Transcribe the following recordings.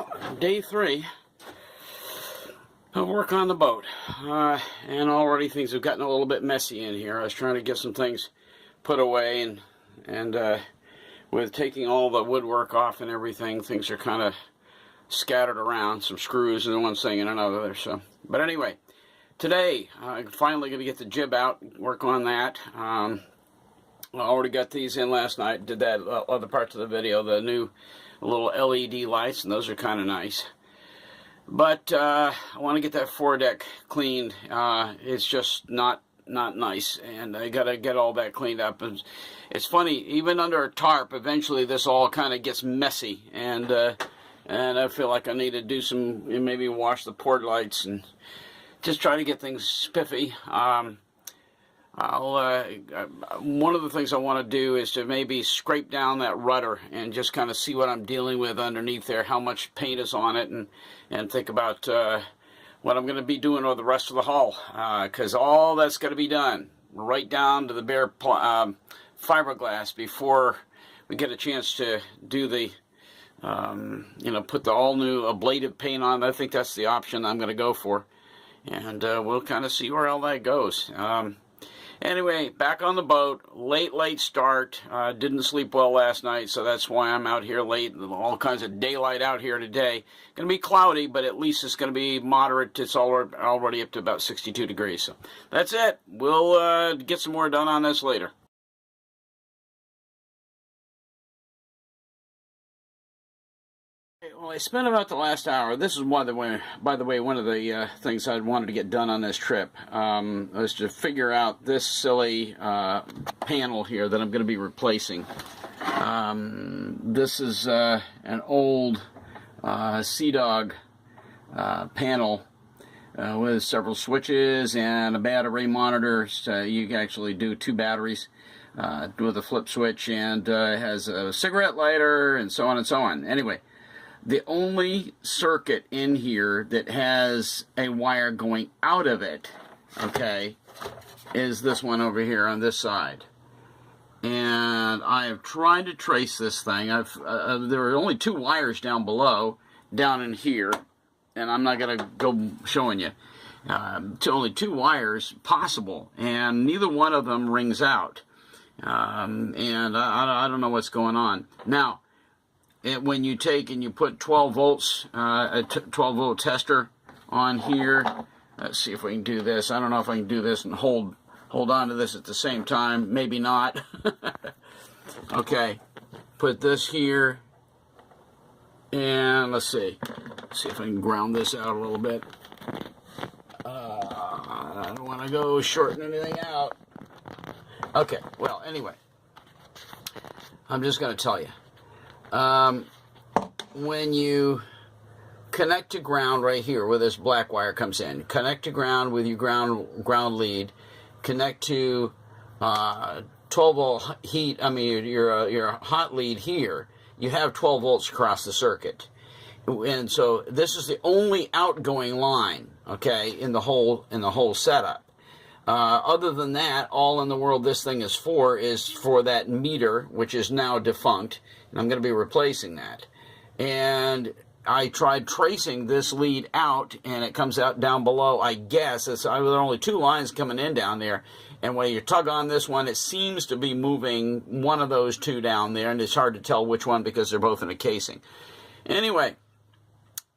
Well, day 3 of work on the boat, and already things have gotten a little bit messy in here. I was trying to get some things put away, and with taking all the woodwork off and everything, things are kind of scattered around. Some screws and one thing and another. So, but anyway, today I'm finally going to get the jib out, work on that. I already got these in last night. Did that other parts of the video, the new little LED lights, and those are kind of nice. But I want to get that foredeck cleaned. It's just not nice, and I got to get all that cleaned up. And it's funny, even under a tarp, eventually this all kind of gets messy, and I feel like I need to do some, maybe wash the port lights and just try to get things spiffy. One of the things I want to do is to maybe scrape down that rudder and just kind of see what I'm dealing with underneath there, how much paint is on it, and think about what I'm going to be doing with the rest of the hull, because all that's going to be done right down to the bare fiberglass before we get a chance to do the put the all new ablative paint on. I think that's the option I'm going to go for, and we'll kind of see where all that goes. Anyway, back on the boat, late start, didn't sleep well last night, so that's why I'm out here late, all kinds of daylight out here today. Going to be cloudy, but at least it's going to be moderate. It's already up to about 62 degrees, so that's it. We'll get some more done on this later. Well, I spent about the last hour. This is by the way, one of the things I wanted to get done on this trip was to figure out this silly panel here that I'm going to be replacing. This is an old Sea Dog panel with several switches and a battery monitor. So you can actually do 2 batteries with a flip switch, and has a cigarette lighter and so on and so on. Anyway, the only circuit in here that has a wire going out of it, okay, is this one over here on this side. And I have tried to trace this thing. There are only 2 wires down below, down in here, and I'm not going to go showing you. Only 2 wires possible, and neither one of them rings out. And I don't know what's going on. Now, when you take and you put 12 volts, a 12 volt tester on here, let's see if we can do this. I don't know if I can do this and hold on to this at the same time. Maybe not. Okay, put this here, and let's see if I can ground this out a little bit. I don't want to go shorting anything out. Okay, well, anyway, I'm just going to tell you. When you connect to ground right here where this black wire comes in, connect to ground with your ground lead, connect to 12 volt heat, your hot lead here, you have 12 volts across the circuit. And so this is the only outgoing line, okay, in the whole setup. Other than that, all in the world this thing is for that meter, which is now defunct, and I'm going to be replacing that. And I tried tracing this lead out, and it comes out down below, I guess. There are only 2 lines coming in down there, and when you tug on this one, it seems to be moving one of those 2 down there, and it's hard to tell which one because they're both in a casing. Anyway,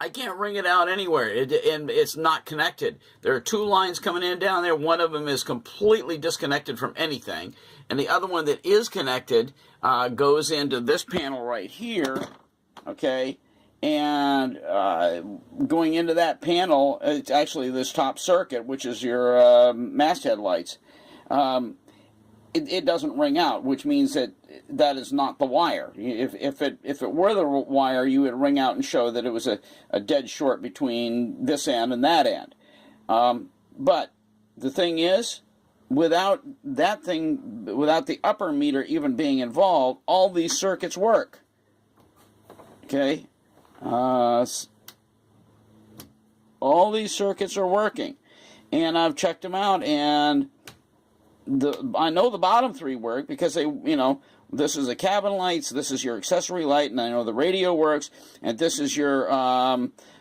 I can't ring it out anywhere, and it's not connected. There are 2 lines coming in down there. One of them is completely disconnected from anything, and the other one that is connected goes into this panel right here, okay, and going into that panel, it's actually this top circuit, which is your masthead lights. It doesn't ring out, which means that is not the wire. If it were the wire, you would ring out and show that it was a dead short between this end and that end. But the thing is, without the upper meter even being involved, all these circuits work. Okay, all these circuits are working, and I've checked them out, and I know the bottom 3 work because they, this is the cabin lights, this is your accessory light, and I know the radio works, and this is your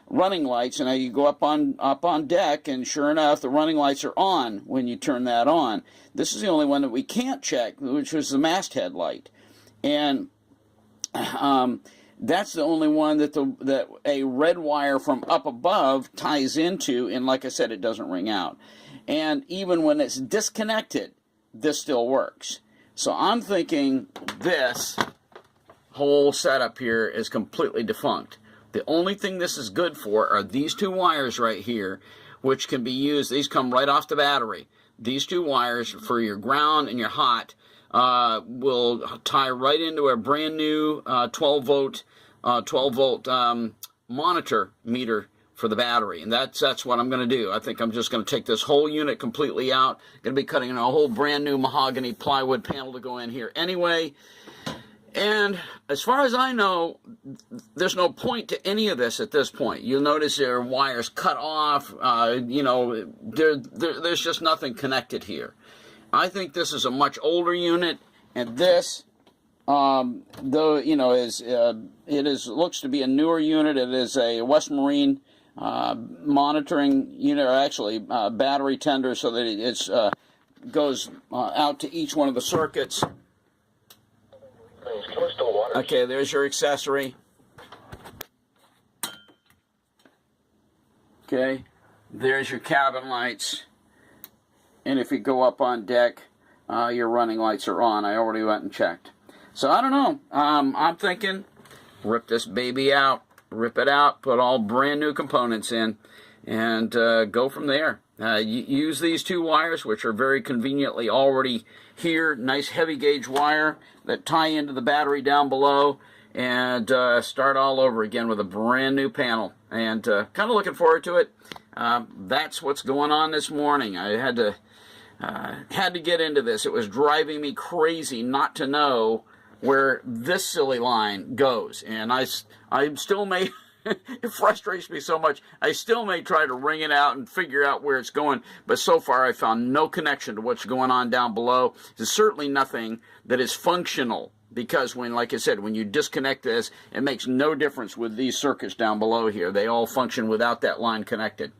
running lights. And now you go up on deck, and sure enough, the running lights are on when you turn that on. This is the only one that we can't check, which was the masthead light, and that's the only one that a red wire from up above ties into, and like I said, it doesn't ring out. And even when it's disconnected, this still works. So I'm thinking this whole setup here is completely defunct. The only thing this is good for are these two wires right here, which can be used. These come right off the battery. These two wires for your ground and your hot will tie right into a brand new 12 volt monitor meter for the battery, and that's what I'm going to do. I think I'm just going to take this whole unit completely out. Going to be cutting a whole brand new mahogany plywood panel to go in here anyway. And as far as I know, there's no point to any of this at this point. You'll notice there are wires cut off. You know, there's just nothing connected here. I think this is a much older unit, and this, though you know, looks to be a newer unit. It is a West Marine monitoring unit, or actually battery tender, so that it goes out to each one of the circuits. Okay, there's your accessory. Okay, there's your cabin lights. And if you go up on deck, your running lights are on. I already went and checked. So I don't know. I'm thinking, rip this baby out. Rip it out, put all brand new components in, and go from there. Use these two wires, which are very conveniently already here. Nice heavy gauge wire that tie into the battery down below, and start all over again with a brand new panel. And kind of looking forward to it. That's what's going on this morning. I had to get into this. It was driving me crazy not to know where this silly line goes, and I still may, it frustrates me so much, I still may try to ring it out and figure out where it's going, but so far I found no connection to what's going on down below. There's certainly nothing that is functional, because when, like I said, when you disconnect this, it makes no difference with these circuits down below here. They all function without that line connected.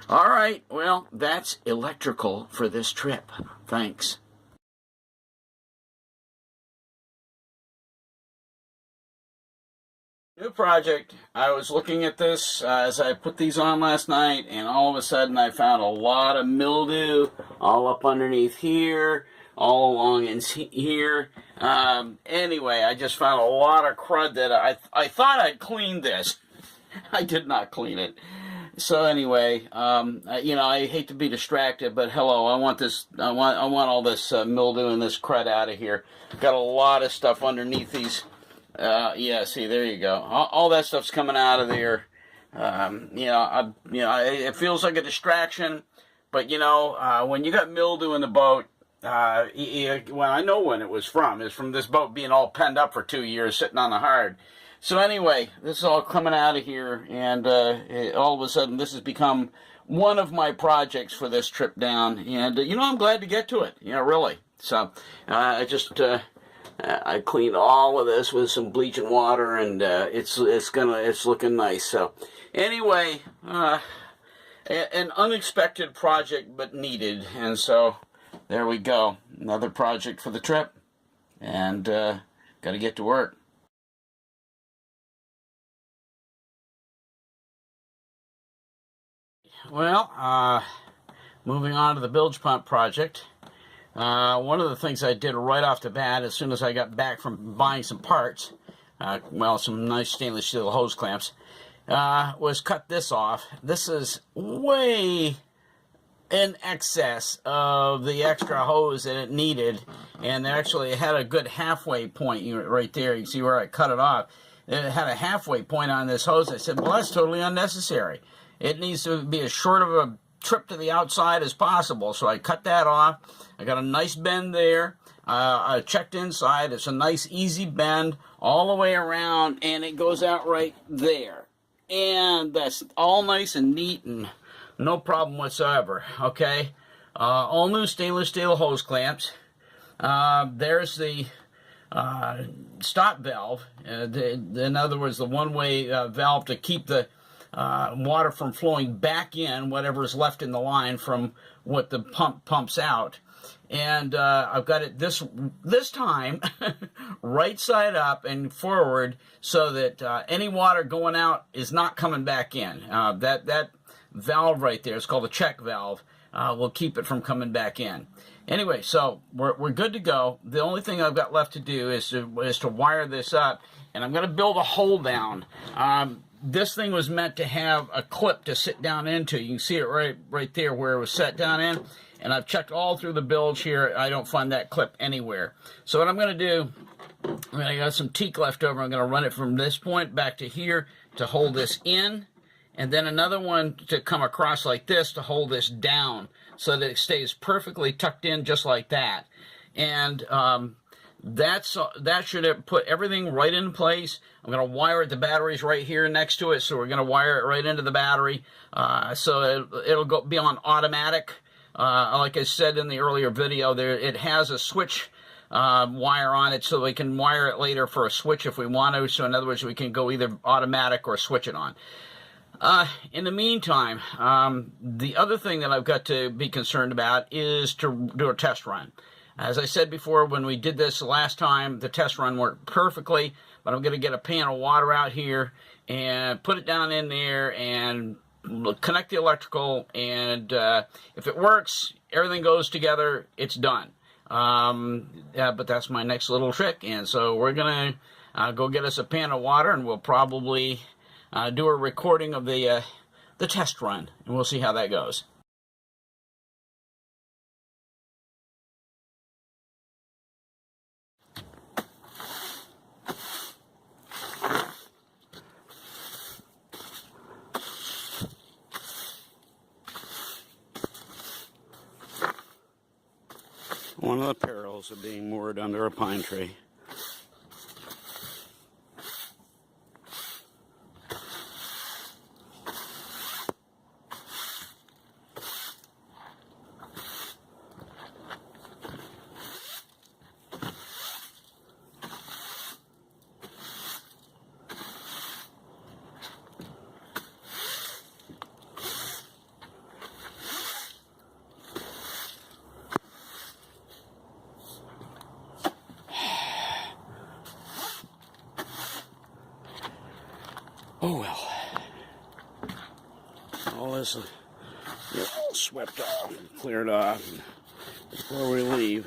All right, well, that's electrical for this trip. Thanks. New project. I was looking at this as I put these on last night, and all of a sudden I found a lot of mildew all up underneath here, all along in here. Anyway, I just found a lot of crud that I thought I'd cleaned this. I did not clean it. So anyway, you know, I hate to be distracted, but hello, I want this. I want all this mildew and this crud out of here. Got a lot of stuff underneath these. Yeah, see, there you go. All that stuff's coming out of there. You know, it feels like a distraction, but you know, when you got mildew in the boat, well, I know when it was from. It's from this boat being all penned up for 2 years, sitting on the hard. So anyway, this is all coming out of here, and all of a sudden, this has become one of my projects for this trip down. And you know, I'm glad to get to it. You know, really. So I just. I cleaned all of this with some bleach and water, and it's looking nice. So anyway, an unexpected project but needed, and so there we go. Another project for the trip, and got to get to work. Well, moving on to the bilge pump project. One of the things I did right off the bat, as soon as I got back from buying some parts, well, some nice stainless steel hose clamps, was cut this off. This is way in excess of the extra hose that it needed, and actually it had a good halfway point right there. You can see where I cut it off. It had a halfway point on this hose. I said, well, that's totally unnecessary. It needs to be as short of a trip to the outside as possible. So I cut that off. I got a nice bend there. I checked inside. It's a nice easy bend all the way around, and it goes out right there. And that's all nice and neat and no problem whatsoever. Okay, all new stainless steel hose clamps. There's the stop valve. In other words, the one-way valve to keep the water from flowing back in, whatever is left in the line from what the pump pumps out. And I've got it this time right side up and forward, so that any water going out is not coming back in. That valve right there is called a check valve. Will keep it from coming back in. Anyway, so we're good to go. The only thing I've got left to do is to wire this up, and I'm going to build a hole down. This thing was meant to have a clip to sit down into. You can see it right there where it was set down in. And I've checked all through the bilge here. I don't find that clip anywhere. So what I'm going to do, I got some teak left over. I'm going to run it from this point back to here to hold this in. And then another one to come across like this to hold this down so that it stays perfectly tucked in just like that. And that should put everything right in place. I'm going to wire it. The battery's right here next to it, so we're going to wire it right into the battery. So it'll be on automatic. Like I said in the earlier video, it has a switch wire on it, so we can wire it later for a switch if we want to. So in other words, we can go either automatic or switch it on. In the meantime, the other thing that I've got to be concerned about is to do a test run. As I said before, when we did this last time, the test run worked perfectly, but I'm going to get a pan of water out here and put it down in there and connect the electrical, and if it works, everything goes together, it's done. But that's my next little trick, and so we're going to go get us a pan of water, and we'll probably do a recording of the test run, and we'll see how that goes. One of the perils of being moored under a pine tree. Oh well, all this is all swept off and cleared off, and before we leave,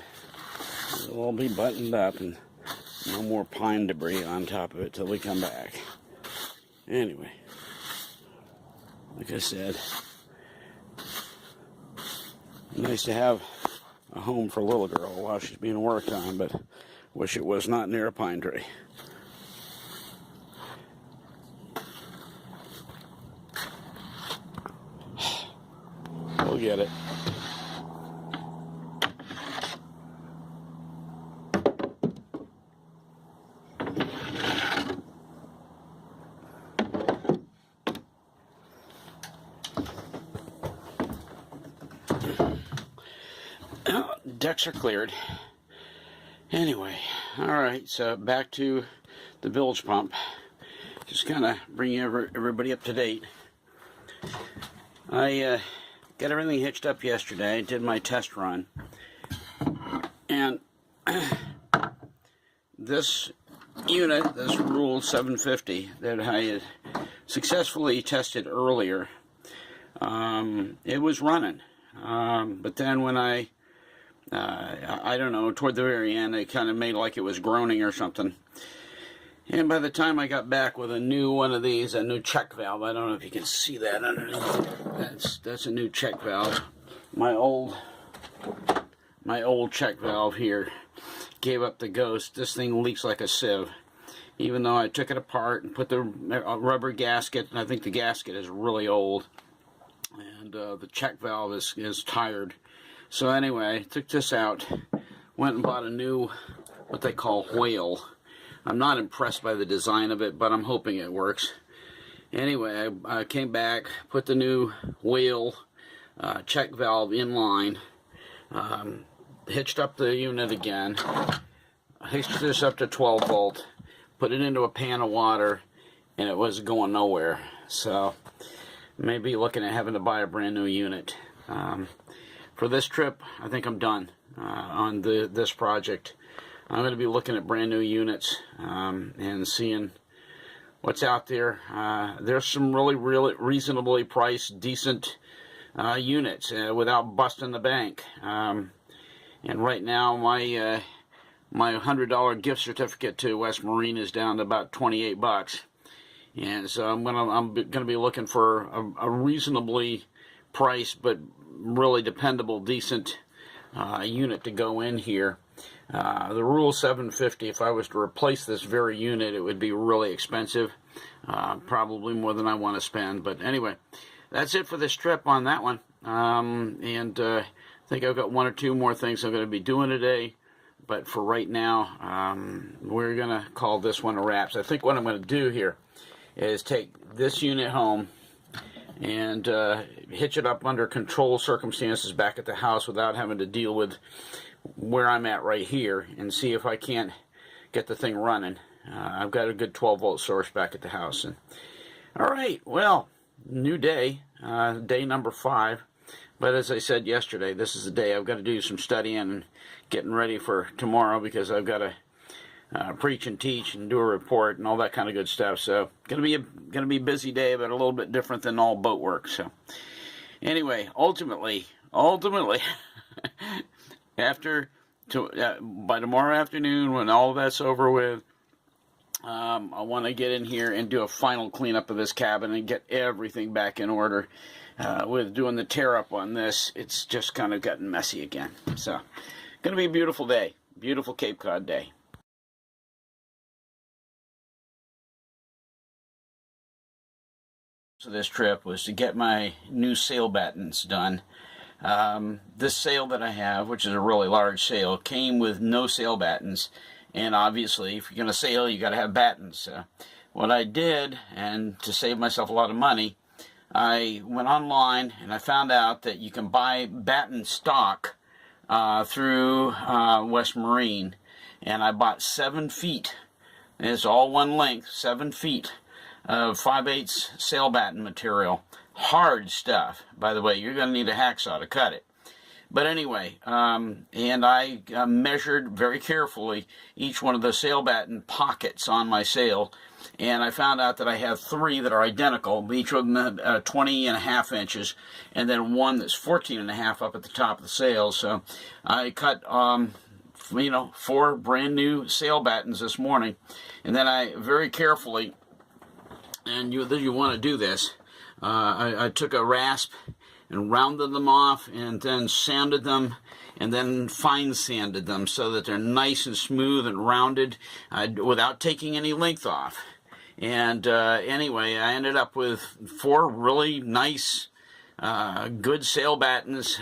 it'll all be buttoned up and no more pine debris on top of it till we come back. Anyway, like I said, nice to have a home for a little girl while she's being worked on, but wish it was not near a pine tree. We'll get it. Decks are cleared. Anyway, alright, so back to the bilge pump. Just kind of bring everybody up to date. I got everything hitched up yesterday, did my test run, and this unit, this Rule 750 that I had successfully tested earlier, it was running, but then when I don't know, toward the very end, it kind of made like it was groaning or something. And by the time I got back with a new one of these, a new check valve, I don't know if you can see that underneath. That's a new check valve. My old check valve here gave up the ghost. This thing leaks like a sieve. Even though I took it apart and put the rubber gasket, and I think the gasket is really old, and the check valve is tired. So anyway, I took this out, went and bought a new, what they call whale. I'm not impressed by the design of it, but I'm hoping it works. Anyway, I came back, put the new whale check valve in line, hitched up the unit again, hooked this up to 12 volt, put it into a pan of water, and it was going nowhere. So maybe looking at having to buy a brand new unit. For this trip, I think I'm done on this project. I'm going to be looking at brand new units and seeing what's out there. There's some really reasonably priced, decent units without busting the bank. And right now, my $100 gift certificate to West Marine is down to about 28 bucks. And so I'm gonna be looking for a reasonably priced but really dependable, decent unit to go in here. The Rule 750, if I was to replace this very unit, it would be really expensive, probably more than I want to spend. But anyway, that's it for this trip on that one. I think I've got one or two more things I'm going to be doing today. But for right now, we're going to call this one a wrap. So I think what I'm going to do here is take this unit home and hitch it up under controlled circumstances back at the house without having to deal with where I'm at right here, and see if I can't get the thing running. I've got a good 12-volt source back at the house. And all right, well, new day, day number 5. But as I said yesterday, this is the day I've got to do some studying and getting ready for tomorrow, because I've got to preach and teach and do a report and all that kind of good stuff. So gonna be a busy day, but a little bit different than all boat work. So anyway, ultimately, by tomorrow afternoon, when all of that's over with, I want to get in here and do a final cleanup of this cabin and get everything back in order. With doing the tear up on this, it's just kind of gotten messy again. So going to be a beautiful day, beautiful Cape Cod day. So this trip was to get my new sail battens done. This sail that I have, which is a really large sail, came with no sail battens, and obviously if you're going to sail, you got to have battens. What I did, and to save myself a lot of money, I went online and I found out that you can buy batten stock through West Marine, and I bought 7 feet. It's all one length, 7 feet of 5/8 sail batten material. Hard stuff, by the way. You're going to need a hacksaw to cut it. But anyway, and I measured very carefully each one of the sail batten pockets on my sail, and I found out that I have 3 that are identical, each of them 20.5 inches, and then one that's 14.5 up at the top of the sail. So I cut 4 brand new sail battens this morning, and then I very carefully, and you want to do this, I took a rasp and rounded them off, and then sanded them, and then fine sanded them so that they're nice and smooth and rounded without taking any length off. And anyway, I ended up with 4 really nice, good sail battens,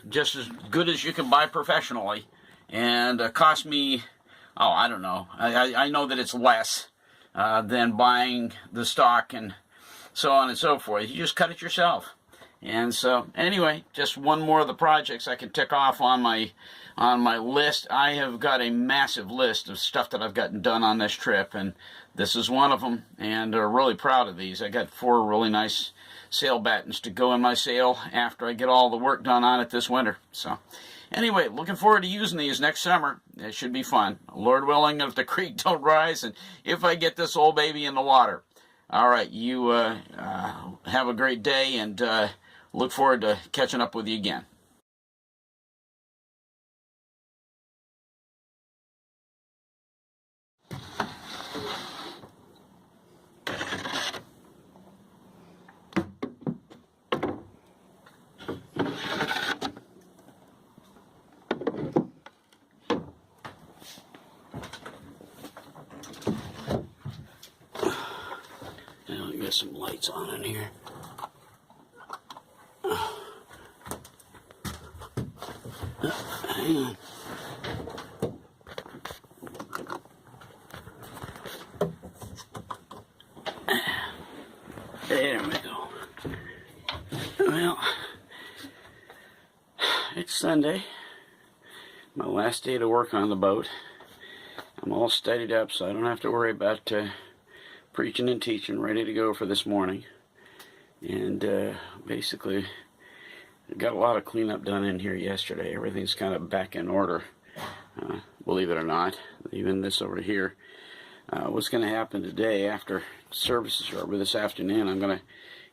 just as good as you can buy professionally, and cost me, I don't know, I know that it's less than buying the stock and so on and so forth. You just cut it yourself. And so anyway, just one more of the projects I can tick off on my list. I have got a massive list of stuff that I've gotten done on this trip, and this is one of them, and I'm really proud of these. I got 4 really nice sail battens to go in my sail after I get all the work done on it this winter. So anyway, looking forward to using these next summer. It should be fun. Lord willing, if the creek don't rise, and if I get this old baby in the water. All right, you have a great day, and look forward to catching up with you again. Now we got some lights on in here. Hang on. There we go. Well, it's Sunday, my last day to work on the boat. I'm all steadied up, so I don't have to worry about preaching and teaching, ready to go for this morning. And basically, I got a lot of cleanup done in here yesterday. Everything's kind of back in order, believe it or not. Even this over here. What's going to happen today after services are over this afternoon, I'm going to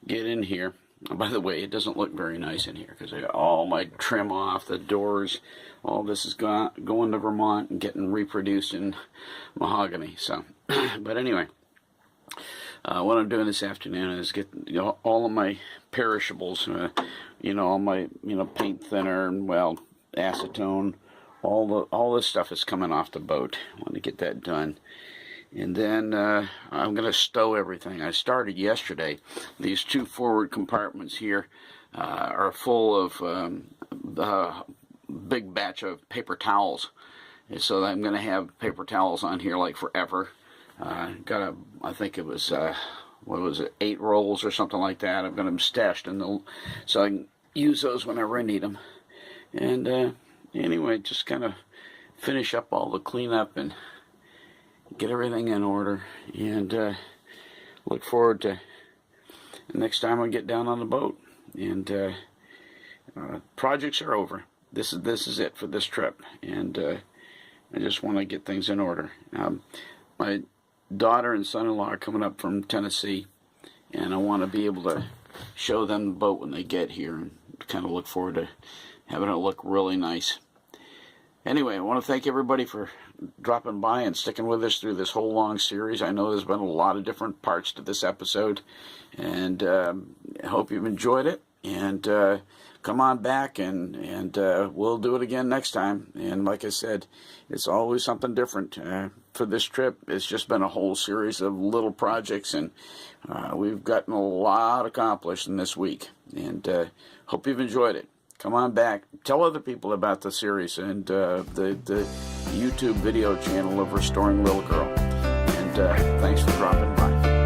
get in here. Oh, by the way, it doesn't look very nice in here because I got all my trim off, the doors, all this is going to Vermont and getting reproduced in mahogany. So, but anyway, what I'm doing this afternoon is get all of my perishables, all my paint thinner and acetone, all this stuff is coming off the boat. I want to get that done. And then I'm going to stow everything. I started yesterday. These two forward compartments here are full of the big batch of paper towels. And so I'm going to have paper towels on here like forever. I think it was, 8 rolls or something like that. I've got them stashed so I can use those whenever I need them. And anyway, just kind of finish up all the cleanup and get everything in order, and look forward to the next time I get down on the boat. And projects are over. This is it for this trip, and I just want to get things in order. My daughter and son-in-law are coming up from Tennessee, and I want to be able to show them the boat when they get here, and kind of look forward to having it look really nice. Anyway, I want to thank everybody for dropping by and sticking with us through this whole long series. I know there's been a lot of different parts to this episode, and I hope you've enjoyed it. And come on back, and we'll do it again next time. And like I said, it's always something different. For this trip, it's just been a whole series of little projects, and we've gotten a lot accomplished in this week. And hope you've enjoyed it. Come on back. Tell other people about the series and the YouTube video channel of Restoring Little Girl. And thanks for dropping by.